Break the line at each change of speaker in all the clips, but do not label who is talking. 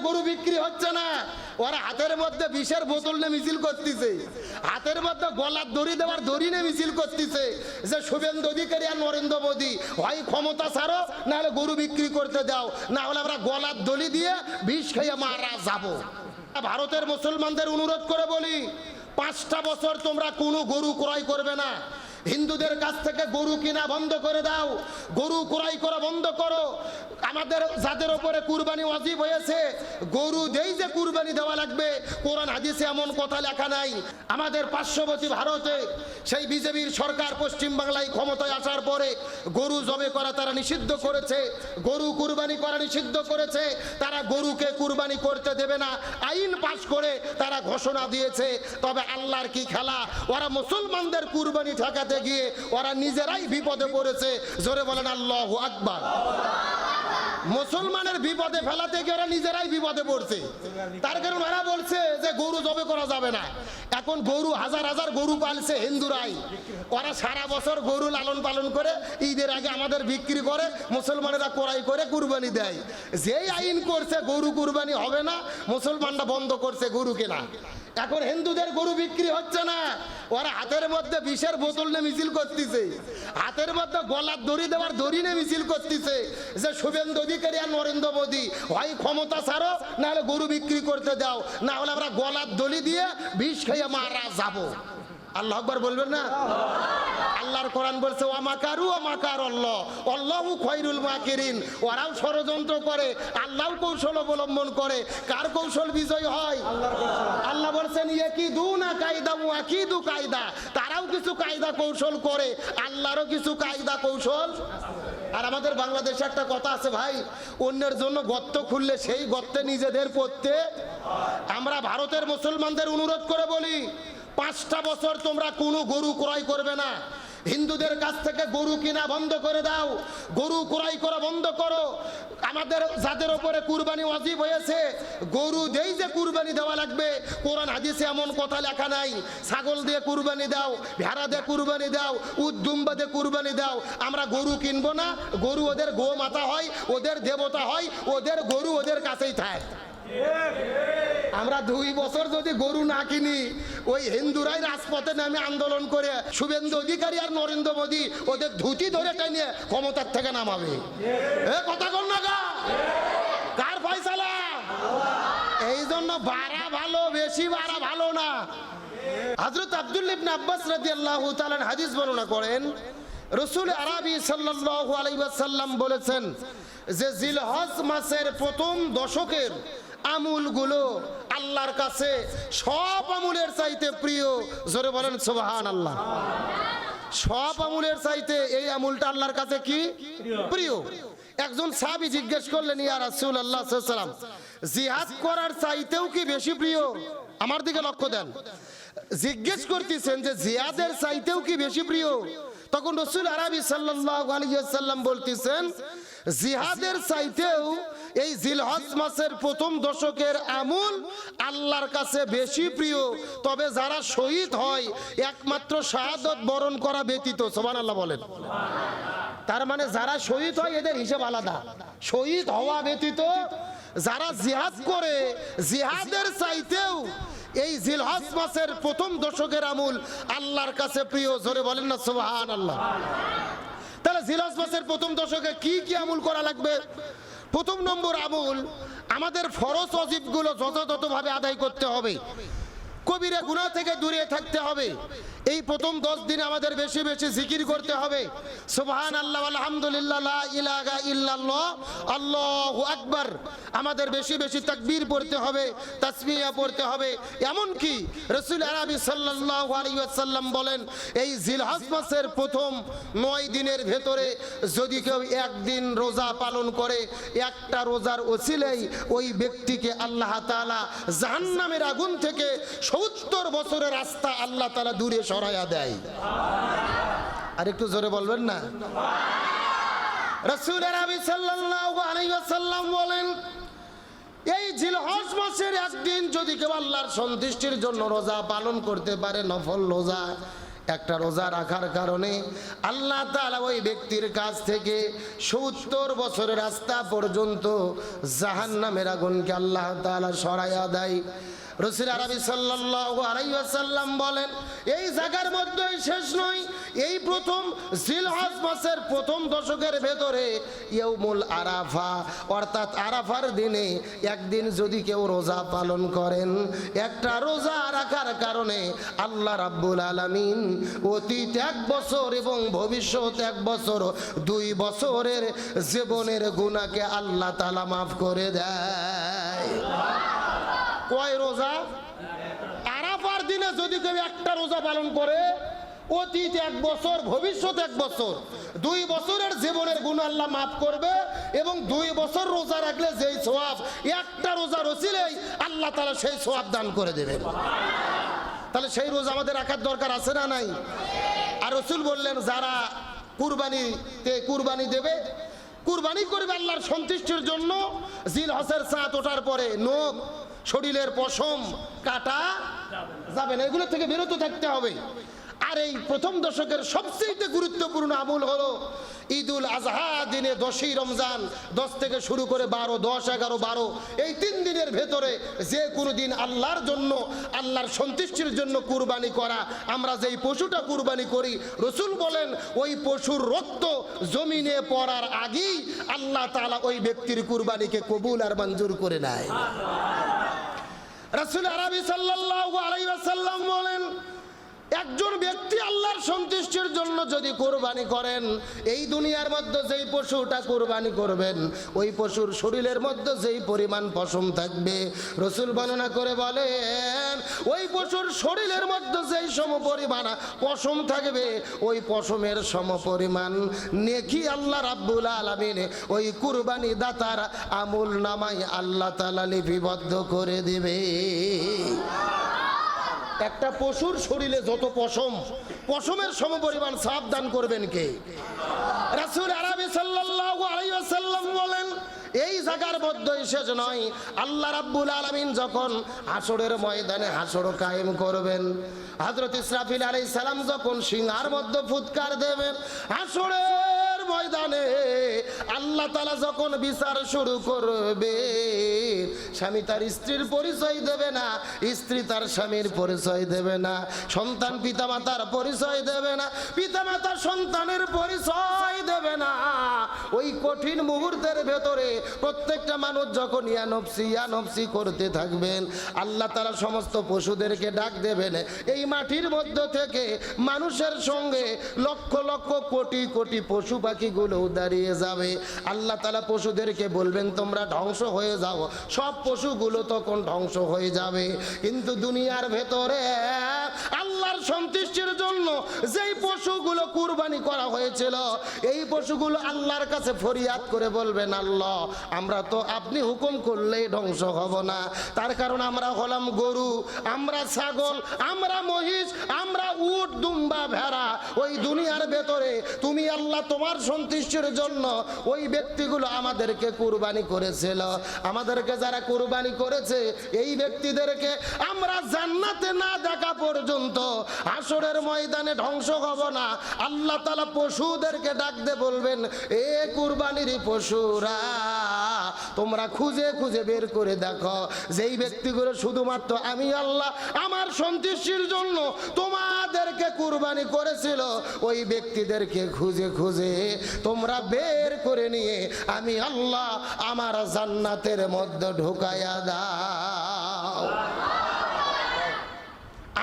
গরু বিক্রি হচ্ছে না, ওরা হাতের মধ্যে বিষের বোতল নিয়ে মিছিল করতেছে, হাতের মধ্যে গলার দড়ি দেওয়ার দড়ি নিয়ে মিছিল করতেছে যে শুভেন্দু অধিকারী আর নরেন্দ্র মোদী হয় ক্ষমতা ছাড়ো, না হলে গরু বিক্রি করতে দাও, না হলে আমরা গলার দড়ি দিয়ে বিষ খেয়ে মারা যাব। ভারতের মুসলমানদের অনুরোধ করে বলি, 5টা বছর তোমরা কোনো গরু ক্রয় করবে না। হিন্দুদের কাছ থেকে গরু কিনা বন্ধ করে দাও, গরু ক্রয় করা বন্ধ করো। আমাদের যাদের উপরে কুরবানি ওয়াজিব হয়েছে, গরু দেই যে কুরবানি দেওয়া লাগবে, কোরআন হাদিসে এমন কথা লেখা নাই। আমাদের পার্শ্ববর্তী ভারতে সেই বিজেপির সরকার পশ্চিম বাংলায় ক্ষমতায় আসার পরে গরু জবে করা তারা নিষিদ্ধ করেছে, গরু কুরবানি করা নিষিদ্ধ করেছে। তারা গরুকে কুরবানি করতে দেবে না, আইন পাশ করে তারা ঘোষণা দিয়েছে। তবে আল্লাহর কি খেলা, ওরা মুসলমানদের কুরবানি ঠেকাতে গিয়ে ওরা নিজেরাই বিপদে পড়েছে। জোরে বলেন আল্লাহু আকবার। মুসলমানের বিপদে ফেলাতে গিয়ে ওরা নিজেরাই বিপদে পড়ছে। তার কারণ ওরা বলছে যে গরু জবে করা যাবে না। এখন গরু হাজার হাজার গরু পালছে হিন্দুরাই, ওরা সারা বছর গরু লালন পালন করে ঈদের আগে আমাদের বিক্রি করে, মুসলমানেরা ক্রয় করে কুরবানি দেয়। যেই আইন করছে গরু কুরবানি হবে না, মুসলমানরা বন্ধ করছে গরু কেনা। এখন হিন্দুদের গরু বিক্রি হচ্ছে না, ওরা হাতের মধ্যে বিষের বোতল নিয়ে মিছিল করতেছে, হাতের মধ্যে গলার দড়ি দেওয়ার দড়ি নিয়ে মিছিল করতেছে যে শুভেন্দু অধিকারী আর নরেন্দ্র মোদী হয় ক্ষমতা ছাড়ো, না হলে গরু বিক্রি করতে দাও, না হলে আমরা গলার দড়ি দিয়ে বিষ খেয়ে মারা যাব। আল্লাহু আকবার বলবেন না? আল্লাহর কোরআন বলছে ওয়া মাকারু ওয়া মাকার আল্লাহ আল্লাহু খায়রুল মাকিরিন। ওরাও ষড়যন্ত্র করে, আল্লাহও কৌশল অবলম্বন করে। কার কৌশল বিজয় হয়? আল্লাহ বলছেন ইয়াকিদুনা কায়দা ওয়া আকিদু কায়দা। তারাও কিছু কায়দা কৌশল করে, আল্লাহরও কিছু কায়দা কৌশল। আর আমাদের বাংলাদেশে একটা কথা আছে ভাই, অন্যের জন্য গর্ত খুললে সেই গর্তে নিজেদের পড়তে। আমরা ভারতের মুসলমানদের অনুরোধ করে বলি, 5টা বছর তোমরা কোনো গরু ক্রয় করবে না। হিন্দুদের কাছ থেকে গরু কিনা বন্ধ করে দাও, গরু ক্রয় করা বন্ধ করো। আমাদের যাদের উপরে কুরবানি ওয়াজিব হয়েছে, গরু দেই যে কুরবানি দেওয়া লাগবে, কোরআন হাদিসে এমন কথা লেখা নাই। ছাগল দিয়ে কুরবানি দাও, ভেড়া দিয়ে কুরবানি দাও, উট দুম্বা দিয়ে কুরবানি দাও। আমরা গরু কিনবো না, গরু ওদের গো মাতা হয়, ওদের দেবতা হয়, ওদের গরু ওদের কাছেই থাকে। আমরা 2 বছর যদি গরু না কিনি, ওই হিন্দুরাই রাজপথে নামে আন্দোলন করে শুভেন্দু অধিকারী আর নরেন্দ্র মোদী ওদের ধুতি ধরে টেনে ক্ষমতার থেকে নামাবে। কথা কর না গা, কার ফয়সালা? এই জন্য বাড়া ভালো, বেশি বাড়া ভালো না। হযরত আব্দুল্লাহ ইবনে আব্বাস রাদিয়াল্লাহু তাআলা হাদিস বর্ণনা করেন, রাসূল আরবি সাল্লাল্লাহু আলাইহি ওয়াসাল্লাম বলেছেন যে জিলহজ মাসের প্রথম দশকের আমুলগুলো আল্লাহর কাছে সব আমুলের চাইতে প্রিয়। জোরে বলেন সুবহানাল্লাহ। সব আমুলের চাইতে এই আমুলটা আল্লাহর কাছে কি প্রিয়। একজন সাহাবী জিজ্ঞেস করলেন, ইয়া রাসূলুল্লাহ সাল্লাল্লাহু আলাইহি ওয়াসাল্লাম, জিহাদ করার চাইতেও কি বেশি প্রিয়? আমার দিকে লক্ষ্য দেন, জিজ্ঞেস করতেছেন যে জিহাদের চাইতেও কি বেশি প্রিয়? তখন রাসূল আরবি সাল্লাল্লাহু আলাইহি ওয়াসাল্লাম বলতেছেন, জিহাদের চাইতেও এই জিলহজ মাসের প্রথম দশকের আমল আল্লাহর কাছে বেশি প্রিয়। তবে যারা শহীদ হয় একমাত্র শাহাদত বরণ করা ব্যতীত। সুবহানাল্লাহ বলেন। তার মানে যারা শহীদ হয় এদের হিসাব আলাদা, শহীদ হওয়া ব্যতীত যারা জিহাদ করে, জিহাদের চাইতেও এই জিলহজ মাসের প্রথম দশকের আমল আল্লাহর কাছে প্রিয়। জোরে বলেন না সুবহানাল্লাহ। তাহলে জিলহজ মাসের প্রথম দশকে কি কি আমল করা লাগবে? প্রথম নম্বর আমল, আমাদের ফরজ ওয়াজিবগুলো যথাযথভাবে আদায় করতে হবে, কবিরা গুনাহ থেকে দূরে থাকতে হবে। এই প্রথম 10 দিন আমাদের বেশি বেশি জিকির করতে হবে, সুবহানাল্লাহ আলহামদুলিল্লাহ লা ইলাহা ইল্লাল্লাহ আল্লাহু আকবার। আমাদের বেশি বেশি তাকবীর পড়তে হবে, তাসবিহ পড়তে হবে। এমন কি রাসূল আরবি সাল্লাল্লাহু আলাইহি ওয়াসাল্লাম বলেন, এই জিলহজ মাসের প্রথম 9 দিনের ভেতরে যদি কেউ একদিন রোজা পালন করে, একটা রোজার ওসিলায় ওই ব্যক্তিকে আল্লাহ তাআলা জাহান্নামের আগুন থেকে 70 বছরের রাস্তা আল্লাহ তাআলা দূরে সরাইয়া দেয়। আর একটু জোরে বলবেন না? রাসূল আরবি সাল্লাল্লাহু আলাইহি ওয়াসাল্লাম বলেন, এই জিলহজ মাসের একদিন যদি কেউ আল্লাহর সন্তুষ্টির জন্য রোজা পালন করতে পারে, নফল রোজা, একটা রোজা রাখার কারণে আল্লাহ তাআলা ওই ব্যক্তির কাছ থেকে 70 বছরের রাস্তা পর্যন্ত জাহান্নামের আগুনকে আল্লাহ তাআলা সরাইয়া দেয়। রাসূল আরবি সাল্লাল্লাহু আলাইহি ওয়াসাল্লাম বলেন, এই জায়গার মধ্যেই শেষ নয়, এই প্রথম জিলহজ মাসের প্রথম দশকের ভেতরে ইয়াউমুল আরাফা অর্থাৎ আরাফার দিনে একদিন যদি কেউ রোজা পালন করেন, একটা রোজা রাখার কারণে আল্লাহ রাব্বুল আলামিন অতীত 1 বছর এবং ভবিষ্যৎ 1 বছর 2 বছরের জীবনের গুনাহকে আল্লাহ তাআলা মাফ করে দেয়। কয় রোজা? আরাফার দিনে যদি কেউ একটা রোজা পালন করে, অতীত 1 বছর ভবিষ্যৎ 1 বছর 2 বছরের জীবনের গুনাহ আল্লাহ মাফ করবে এবং 2 বছর রোজা রাখলে যেই সওয়াব একটা রোজার ওসিলায় আল্লাহ তাআলা সেই সওয়াব দান করে দেবেন। তাহলে সেই রোজা আমাদের রাখার দরকার আছে না নাই? আর রাসূল বললেন, যারা কুরবানি দেবে, কুরবানি করবে আল্লাহর সন্তুষ্টির জন্য, জিলহজের চাঁদ ওঠার পরে নখ, শরীরের পশম কাটা যাবে না, এগুলো থেকে বিরত থাকতে হবে। আর এই প্রথম দশকের সবচেয়ে গুরুত্বপূর্ণ আমল হলো ঈদুল আজহা দিনে 10ই রমজান, 10 থেকে শুরু করে 12, 10, 11, 12 এই 3 দিনের ভেতরে যে কোনো দিন আল্লাহর জন্য, আল্লাহর সন্তুষ্টির জন্য কুরবানি করা। আমরা যেই পশুটা কুরবানি করি, রাসূল বলেন ওই পশুর রক্ত জমিনে পড়ার আগেই আল্লাহ তাআলা ওই ব্যক্তির কুরবানিকে কবুল আর মঞ্জুর করে নেয়। রাসূল আরবি সাল্লাল্লাহু আলাইহি ওয়াসাল্লাম বলেন, একজন ব্যক্তি আল্লাহর সন্তুষ্টির জন্য যদি কুরবানি করেন, এই দুনিয়ার মধ্যে যেই পশুটা কুরবানি করবেন, ওই পশুর শরীরের মধ্যে যেই পরিমাণ পশম থাকবে, রাসূল বর্ণনা করে বলেন ওই পশুর শরীরের মধ্যে যেই সমপরিমাণ পশম থাকবে, ওই পশমের সমপরিমাণ নেকি আল্লাহ রাব্বুল আলামিন ওই কুরবানি দাতার আমল নামায় আল্লাহ তাআলা লিপিবদ্ধ করে দেবে। একটা পশুর শরীরে যত পশম, পশমের সমপরিমাণ সওয়াব দান করবেন কে? রাসূল আরবি সাল্লাল্লাহু আলাইহি ওয়াসাল্লাম বলেন, এই জায়গার মধ্যেই শেষ নয়, আল্লাহ রাব্বুল আলামিন যখন হাসরের ময়দানে হাসর কায়েম করবেন, হযরত ইসরাফিল আলাইহিস সালাম যখন সিংহার মধ্যে ফুৎকার দেবেন, হাসরের ময়দানে আল্লাহ তাআলা যখন বিচার শুরু করবে, স্বামী তার স্ত্রীর পরিচয় দেবে না, স্ত্রী তার স্বামীর পরিচয় দেবে না, সন্তান পিতামাতার পরিচয় দেবে না, পিতামাতা সন্তানের পরিচয় দেবে না। ওই কঠিন মুহূর্তের ভেতরে প্রত্যেকটা মানুষ যখন ইয়া নফসি করতে থাকবেন, আল্লাহ তাআলা সমস্ত পশুদেরকে ডাক দেবেন, এই মাটির মধ্য থেকে মানুষের সঙ্গে লক্ষ লক্ষ কোটি কোটি পশু পাখিগুলো দাঁড়িয়ে যাবে। আল্লাহ তাআলা পশুদেরকে বলবেন, তোমরা ধ্বংস হয়ে যাও। সব পশুগুলো তখন ধ্বংস হয়ে যাবে। কিন্তু দুনিয়ার ভেতরে আল্লাহর সন্তুষ্টির জন্য যেই পশুগুলো কুরবানি করা হয়েছিল, এই পশুগুলো আল্লাহর কাছে ফরিয়াদ করে বলবেন, আল্লাহ আমরা তো আপনি হুকুম করলেই ধ্বংস হব না, তার কারণ আমরা হলাম গরু, আমরা ছাগল, আমরা মহিষ, আমরা উট, দুম্বা, ভেড়া। ওই দুনিয়ার ভেতরে তুমি আল্লাহ তোমার সন্তুষ্টির জন্য ওই ব্যক্তিগুলো আমাদেরকে কুরবানি করেছিল, আমাদেরকে যারা কুরবানি করেছে এই ব্যক্তিদেরকে আমরা জান্নাতে না দেখা পর্যন্ত হাসরের ময়দানে ধ্বংস হব না। আল্লাহ তাআলা পশুদেরকে ডাক দিয়ে বলবেন, এ কুরবানির পশুরা, তোমরা খুঁজে খুঁজে বের করে দেখো যেই ব্যক্তিগুলো শুধুমাত্র আমি আল্লাহ আমার সন্তুষ্টির জন্য তোমাদেরকে কুরবানি করেছিল, ওই ব্যক্তিদেরকে খুঁজে খুঁজে তোমরা বের করে নিয়ে আমি আল্লাহ আমার জান্নাতের মধ্যে ঢুকাইয়া দাও।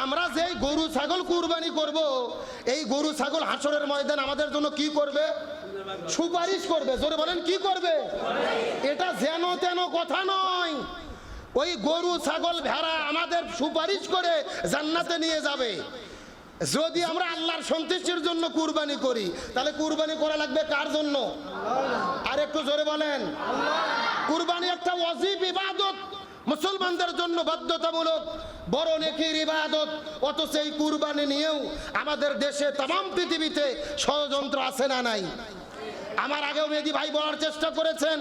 আমরা যেই গরু ছাগল কুরবানি করব, এই গরু ছাগল হাসরের ময়দান আমাদের জন্য কি করবে? সুপারিশ করবে। জোরে বলেন, কি করবে? এটা যেন তেন কথা নয়। ওই গরু ছাগল ভেড়া আমাদের সুপারিশ করে জান্নাতে নিয়ে যাবে। যদি আমরা আল্লাহর সন্তুষ্টির জন্য কুরবানি করি, তাহলে কুরবানি করা লাগবে কার জন্য? আর একটু জোরে বলেন। কুরবানি একটা ওয়াজিব ইবাদত, মুসলমানদের জন্য বাধ্যতামূলক বড় নেকির ইবাদত। অথচ এই কুরবানি নিয়েও আমাদের দেশে তাম পৃথিবীতে ষড়যন্ত্র আছে না নাই? আমার আগেও মেহেদী ভাই বলার চেষ্টা করেছেন,